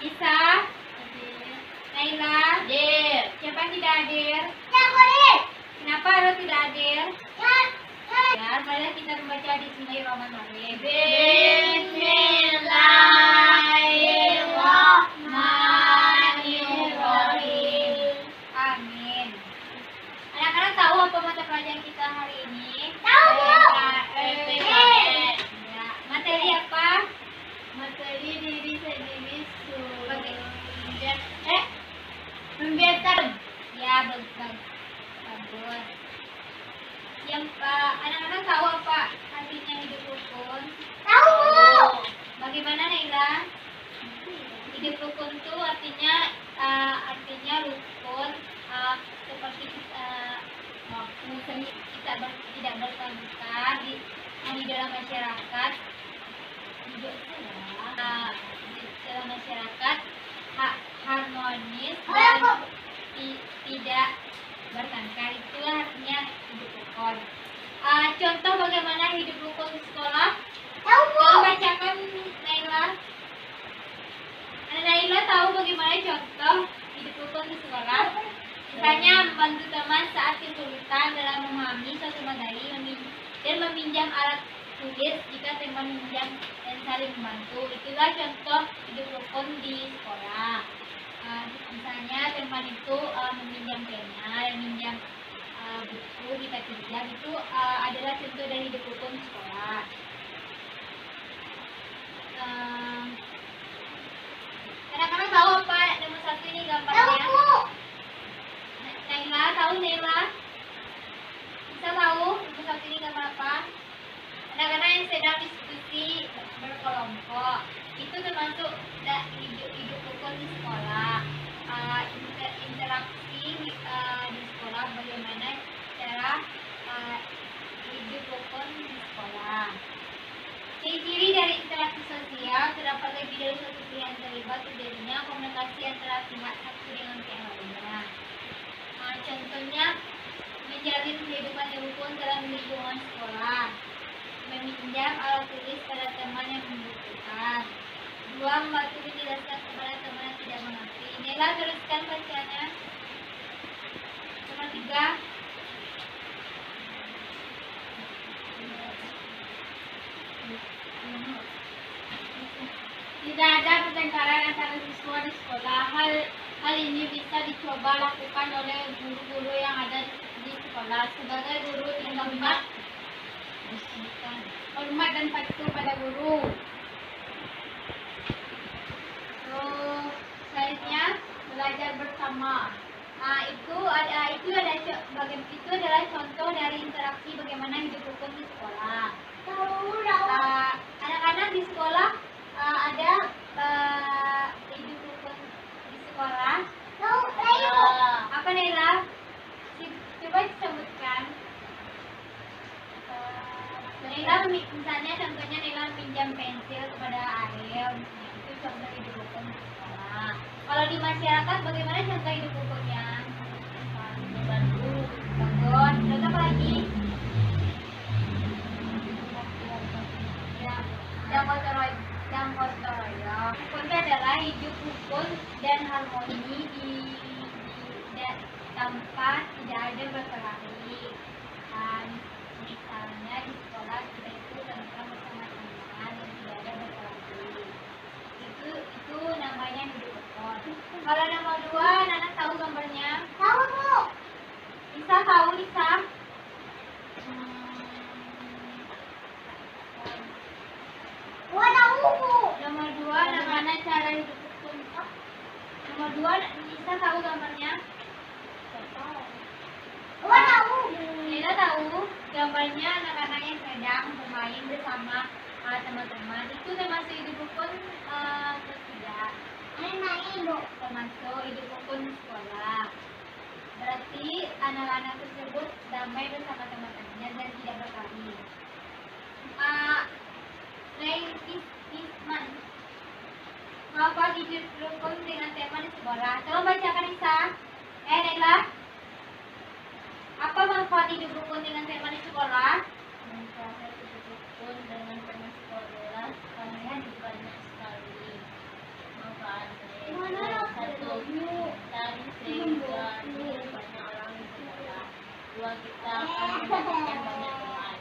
Isa, Naila, Hadir. siapa yang tidak hadir? Kenapa harus tidak hadir? Ya, mari kita membaca Bismillahirrahmanirrahim. Bismillahirrahmanirrahim. Amin. Anak-anak tahu apa mata pelajaran kita hari ini? Ya, materi apa? Materi diri sendiri Baga- membiasakan. Ya, bagus. Yang anak-anak tahu apa artinya hidup rukun? Bagaimana Naila? Hidup rukun itu artinya rukun, seperti misalnya kita tidak berkelanjutan di dalam masyarakat, di dalam masyarakat harmonis dan tidak bertengkar, itulah artinya hidup rukun. Contoh bagaimana hidup rukun di sekolah? Tolong bacakan Naila. Naila tahu bagaimana contoh hidup rukun di sekolah? Misalnya membantu teman saat kesulitan dalam memahami suatu materi dan meminjam alat tulis jika teman meminjam dan saling membantu. Itulah contoh hidup rukun di sekolah. Misalnya teman itu meminjam pena dan meminjam buku kita pinjam, itu adalah contoh dari hidup rukun di sekolah. Kadang-kadang tahu apa nomor satu ini gambarnya? Naila, tahu Naila? Bisa tahu nomor satu ini gambar apa? Kadang-kadang yang sedang diskusi berkelompok itu termasuk hidup rukun di sekolah. Interaksi di sekolah, bagaimana cara hidup rukun di sekolah. Ciri-ciri dari interaksi sosial terdapat lebih dari satu pihak terlibat terjadinya komunikasi antara pihak satu dengan pihak lainnya. Contohnya menjalin kehidupan yang rukun dalam lingkungan sekolah, meminjam alat tulis pada teman yang membutuhkan, dua, membantu menjelaskan kepada teman yang tidak mengerti. Inilah teruskan bacanya. Nomor 3. Tidak ada pertengkaran antara siswa di sekolah. Hal ini bisa dicoba lakukan oleh guru-guru yang ada di sekolah. Sebagai guru tinggal hormat dan patuh pada guru. Selanjutnya belajar bersama. Itu adalah contoh dari interaksi bagaimana hidup rukun di sekolah. Anak-anak di sekolah ada hidup rukun di sekolah. Apa Naila? Coba sebutkan. Naila misalnya contohnya Naila pinjam pensil kepada Ariel, itu contoh hidup rukun di sekolah. Kalau di masyarakat bagaimana contoh hidup rukunnya? Membantu. Bagus. Contoh apa lagi? Yang gotong royong. Rukun itu adalah hidup rukun dan harmoni tanpa tidak ada berkelahi. Misalnya di sekolah kita itu tentang bersama teman dan tidak ada berkelahi. Itu namanya hidup rukun. Kalau nomor 2, Nana tahu gambarnya? Tahu Bu. Bisa tahu Lisa? Nomor 2, bagaimana cara hidup rukun? Nomor 2, Lisa tahu gambarnya? Lila tahu gambarnya anak-anak yang sedang bermain bersama teman-teman. Itu termasuk hidup rukun atau tidak? Termasuk hidup rukun di sekolah. Berarti anak-anak tersebut damai bersama teman-temannya dan tidak berkelahi. Isman, mengapa hidup rukun dengan teman di sekolah? Tolong bacakan Isa. Naila, apa manfaat hidup rukun dengan teman di sekolah? Manfaat hidup rukun dengan teman sekolah karena banyak sekali manfaatnya. kita akan mendapatkan banyak teman.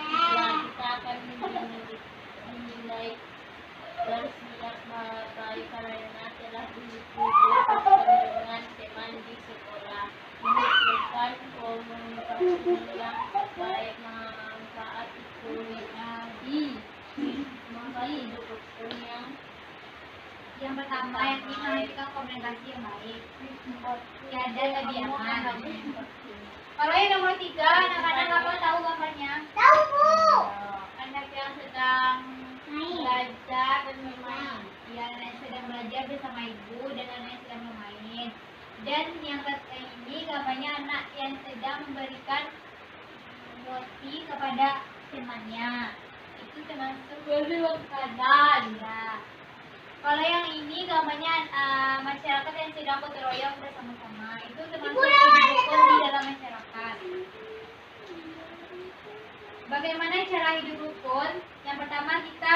Ya, kita akan menilai bersiap baik karena telah dihidup dengan teman di sekolah. Menunjukkan komunikasi yang baik manfaat itu Yang pertama yang ini menunjukkan komunikasi yang baik. Tiada kediaman. Kalau yang nomor 3, anak-anak apa tahu gambarnya? Tahu Bu. Anak yang sedang belajar dan bermain. Ya, anak yang sedang belajar bersama ibu dan anak yang sedang bermain. Dan yang ketiga ini gambarnya anak yang sedang memberikan roti kepada temannya. Itu termasuk keadaan. Ya. Kalau yang ini gambarnya masyarakat yang sedang gotong royong bersama-sama. Itu termasuk hidup di dalam masyarakat. Bagaimana cara hidup rukun? Yang pertama kita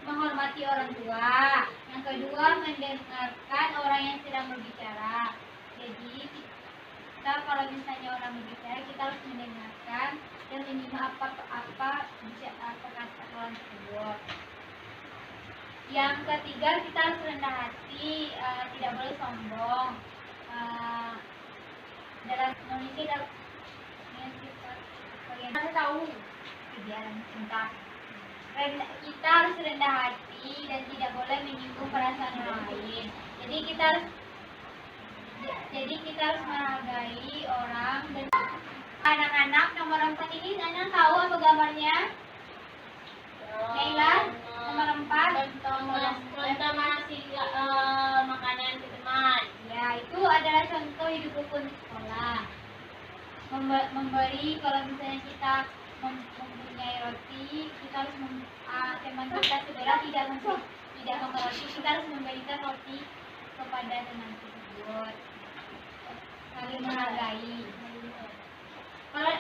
menghormati orang tua. Yang kedua mendengarkan orang yang sedang berbicara. Jadi kita kalau misalnya orang berbicara kita harus mendengarkan dan menyimak apa kata orang tersebut. Yang ketiga kita harus rendah hati, tidak boleh sombong. Dalam Indonesia kita tahu kegiatan cinta. Kita harus rendah hati dan tidak boleh menyinggung perasaan orang lain. Jadi kita harus menghargai orang dan anak-anak nomor 4 ini anak tahu apa gambarnya? Naila, nomor 4 contoh ngasih makanan ke teman. Ya, itu adalah contoh hidup rukun di sekolah. Memberi, kalau misalnya kita mempunyai roti, kita harus teman kita saudara tidak memberi roti, kita harus memberikan roti kepada teman tersebut. Saling menghargai. Kalau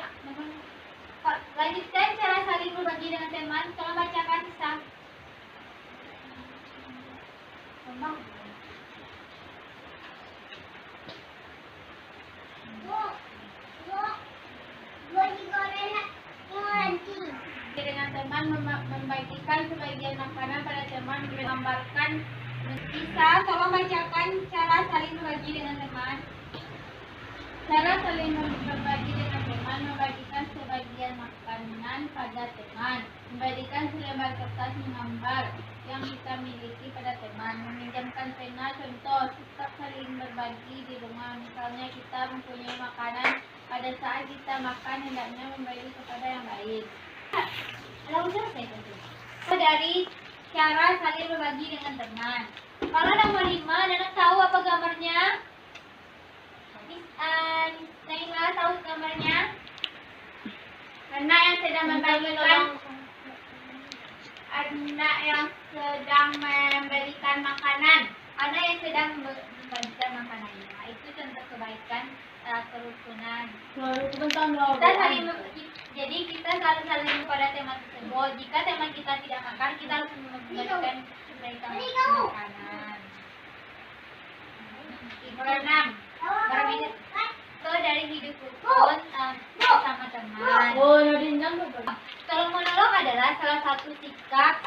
lanjutkan cara saling berbagi dengan teman, tolong bacakan kisah. Dengan teman membagikan sebagian makanan pada teman, menggambarkan kisah. Tolong bacakan cara saling berbagi dengan teman. Cara saling berbagi dengan teman, membagikan sebagian makanan pada teman, membagikan selembar kertas menggambar yang kita miliki pada teman, meminjamkan pena. Contoh sikap saling berbagi di rumah, misalnya kita mempunyai makanan, pada saat kita makan hendaknya membagi kepada yang lain. Lalu selesai itu. Dari cara saling berbagi dengan teman. Kalau nomor 5, anak tahu apa gambarnya? Naila tahu gambarnya? Anak yang sedang memberikan makanan. Anak yang sedang membagikan makanannya. Itu contoh kebaikan kerukunan. Jadi kita saling kepada teman tersebut. Jika teman kita tidak makan, kita harus memberikan makanan. Nomor 6. Dari hidup rukun sama teman. Tolong menolong adalah salah satu sikap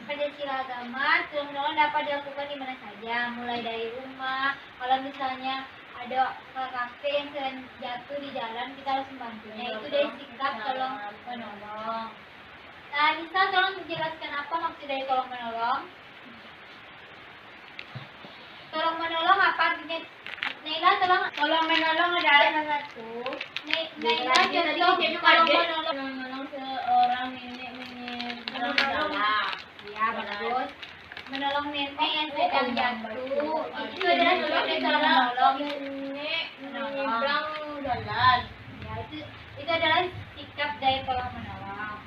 Pancasila agama. Tolong menolong dapat dilakukan di mana saja, mulai dari rumah. Kalau misalnya ada kakek yang sedang jatuh di jalan, kita harus membantunya. Itu dari sikap tolong menolong. Nisa, tolong jelaskan apa maksud dari tolong menolong? Tolong menolong apa artinya? Naila, tolong menolong adalah satu. Naila, contoh tolong menolong seorang nenek menyeberang jalan. Ya, bagus. Menolong nenek yang sedang jatuh. Itu adalah tolong nenek menyeberang jalan. Ya, itu adalah sikap dari tolong menolong.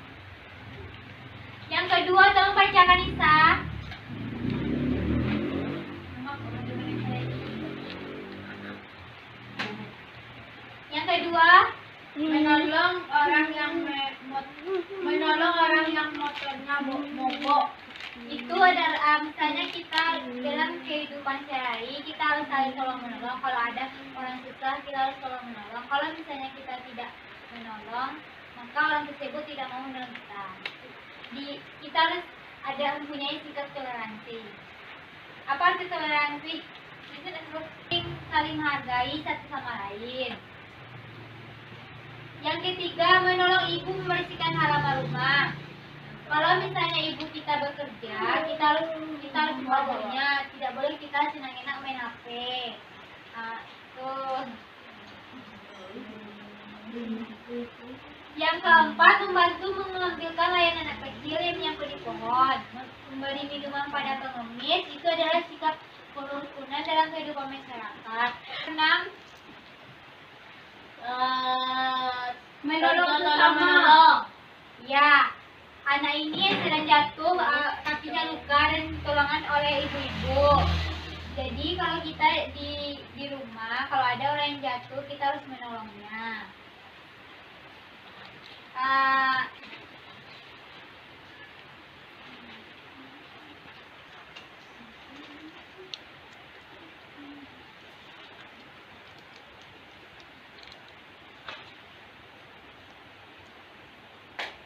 Yang kedua, tolong bacakan Nisa. Yang kedua, menolong orang yang motornya mogok. Itu itu ada misalnya kita dalam kehidupan sehari kita harus saling tolong menolong. Kalau ada orang susah kita harus tolong menolong. Kalau misalnya kita tidak menolong, maka orang tersebut tidak mau menolong kita. Kita harus ada mempunyai sikap toleransi. Apa arti toleransi? Itu saling menghargai satu sama lain. Yang ketiga, menolong ibu membersihkan halaman rumah. Kalau misalnya ibu kita bekerja, kita harus membantunya. Tidak boleh kita senang-senang main HP. Tuh. Yang keempat, membantu mengambilkan layanan anak kecil yang menyangkut di pohon. Memberi minuman pada pengemis, itu adalah sikap kerukunan dalam kehidupan masyarakat. 6. Menolong sesama. Ya, anak ini yang sedang jatuh, kakinya luka dan tolongan oleh ibu-ibu. Jadi kalau kita di rumah, kalau ada orang yang jatuh, kita harus menolongnya.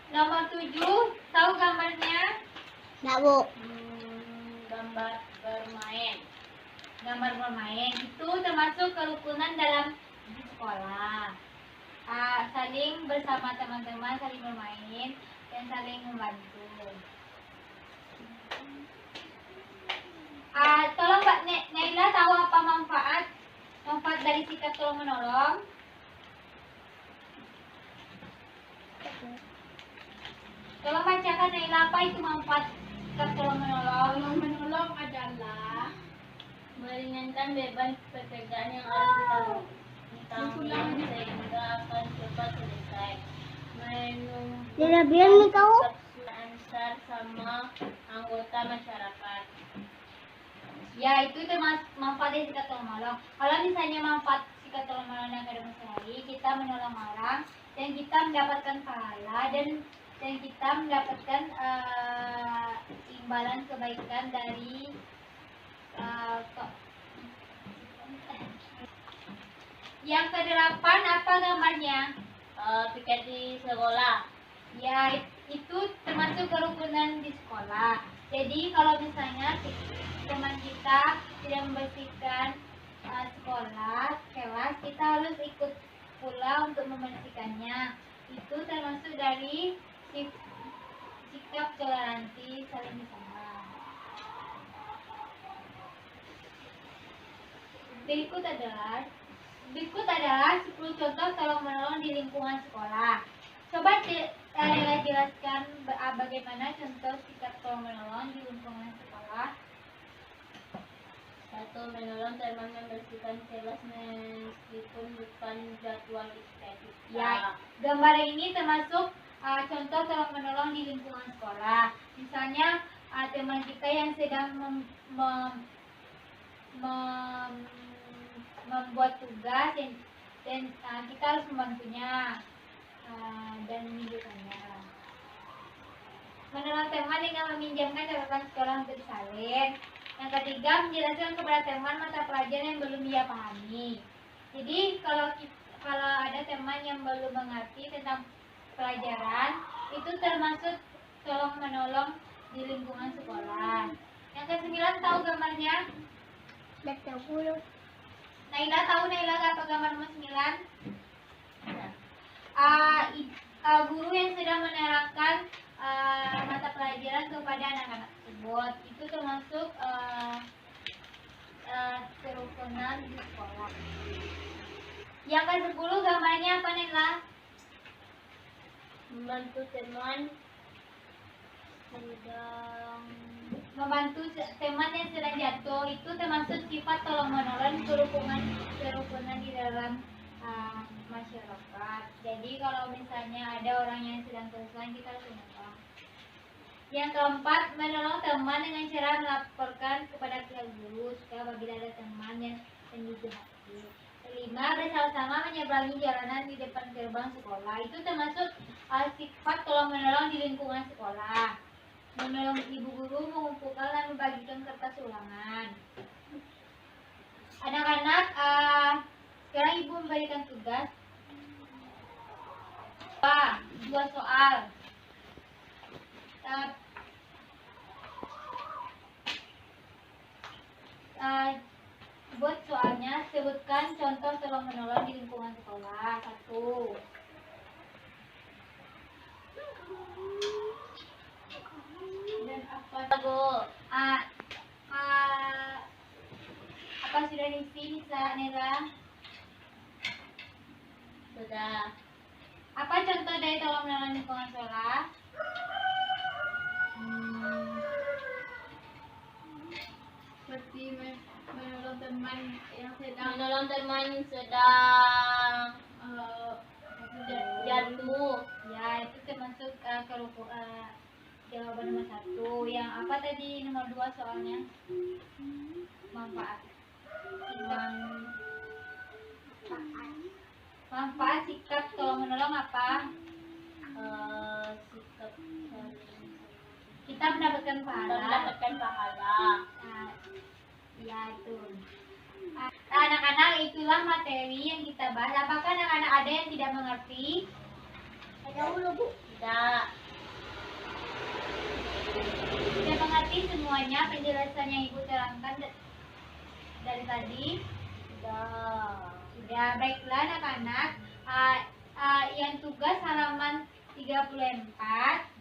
Nomor 7, tahu gambarnya? Nggak, Bu. Gambar bermain. Gambar bermain itu termasuk kerukunan dalam di sekolah. Saling bersama teman-teman, saling bermain dan saling membantu. Tolong Mbak Naila tahu apa manfaat dari sikap tolong menolong? Tolong bacakan Naila, apa itu manfaat sikap tolong menolong? Tolong menolong adalah meringankan beban pekerjaan yang harus kita tanggung sehingga akan cepat selesai. Menumbuhkan ansar sama anggota masyarakat. Ya, itu termasuk manfaat dari sikap tolong menolong. Kalau misalnya manfaat sikap tolong menolong yang ada sehari, kita menolong orang dan kita mendapatkan pahala dan kita mendapatkan imbalan kebaikan dari yang ke-8 apa gambarnya? Piket di sekolah. Ya, itu termasuk kerukunan di sekolah. Jadi kalau misalnya teman kita tidak membersihkan sekolah, kelas, kita harus ikut pula untuk membersihkannya. Itu termasuk dari sikap toleransi saling bersama. Berikut adalah 10 contoh tolong menolong di lingkungan sekolah. Coba Naila jelaskan bagaimana contoh sikap tolong menolong di lingkungan sekolah. 1. Menolong teman membersihkan kelas meskipun bukan jadwal estetik. Ya, gambar ini termasuk contoh tolong menolong di lingkungan sekolah. Misalnya teman kita yang sedang membuat tugas dan kita harus membantunya dan menunjukkannya. Menolong teman dengan meminjamkan catatan sekolah untuk disalin. Yang ketiga, menjelaskan kepada teman mata pelajaran yang belum dia pahami. Jadi kalau ada teman yang belum mengerti tentang pelajaran, itu termasuk tolong menolong di lingkungan sekolah. Yang ke-9 tahu gambarnya? Tidak tahu. Naila tahu apa gambar nomor 9? Guru yang sedang menerangkan mata pelajaran kepada anak-anak tersebut, itu termasuk kerukunan di sekolah. Yang ke-10 gambarnya apa Naila? Membantu teman yang sedang jatuh, itu termasuk sifat tolong menolong kerukunan di dalam masyarakat. Jadi kalau misalnya ada orang yang sedang kesusahan, kita harus menolong. Yang keempat, menolong teman dengan cara melaporkan kepada pihak guru supaya apabila ada teman yang juga hati. Kelima, bersama-sama menyeberangi jalanan di depan gerbang sekolah. Itu termasuk sifat tolong menolong di lingkungan sekolah. menolong ibu guru mengumpulkan dan membagikan kertas ulangan. Anak-anak, sekarang ibu memberikan tugas. Dua soal. Buat soalnya, sebutkan contoh tolong menolong di lingkungan sekolah. 1. Dan apa Bu? Apa sudah diisi bisa Nera? Sudah. Apa contoh dari tolong menolong di lingkungan sekolah? Seperti menolong teman yang sedang jatuh. Ya, itu termasuk jawaban nomor 1. Yang apa tadi nomor 2 soalnya? Manfaat. Manfaat sikap tolong menolong apa? Sikap kita mendapatkan pahala. Ya itu. Anak-anak, itulah materi yang kita bahas. Apakah anak-anak ada yang tidak mengerti? Ada dulu Bu. Tidak. Tidak mengerti semuanya penjelasan yang Ibu terangkan dari tadi? Sudah. Baiklah anak-anak. Yang tugas halaman 34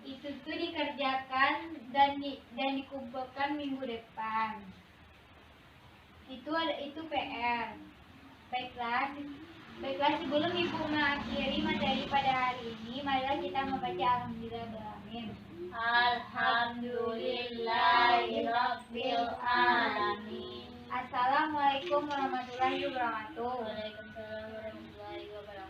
itu tuh dikerjakan dan dikumpulkan minggu depan. Itu PR. Baiklah sebelum Ibu mengakhiri materi pada hari ini, marilah kita membaca Alhamdulillahirobbilalamin. Alhamdulillahirabbil alamin. Assalamualaikum warahmatullahi wabarakatuh. Waalaikumsalam warahmatullahi wabarakatuh.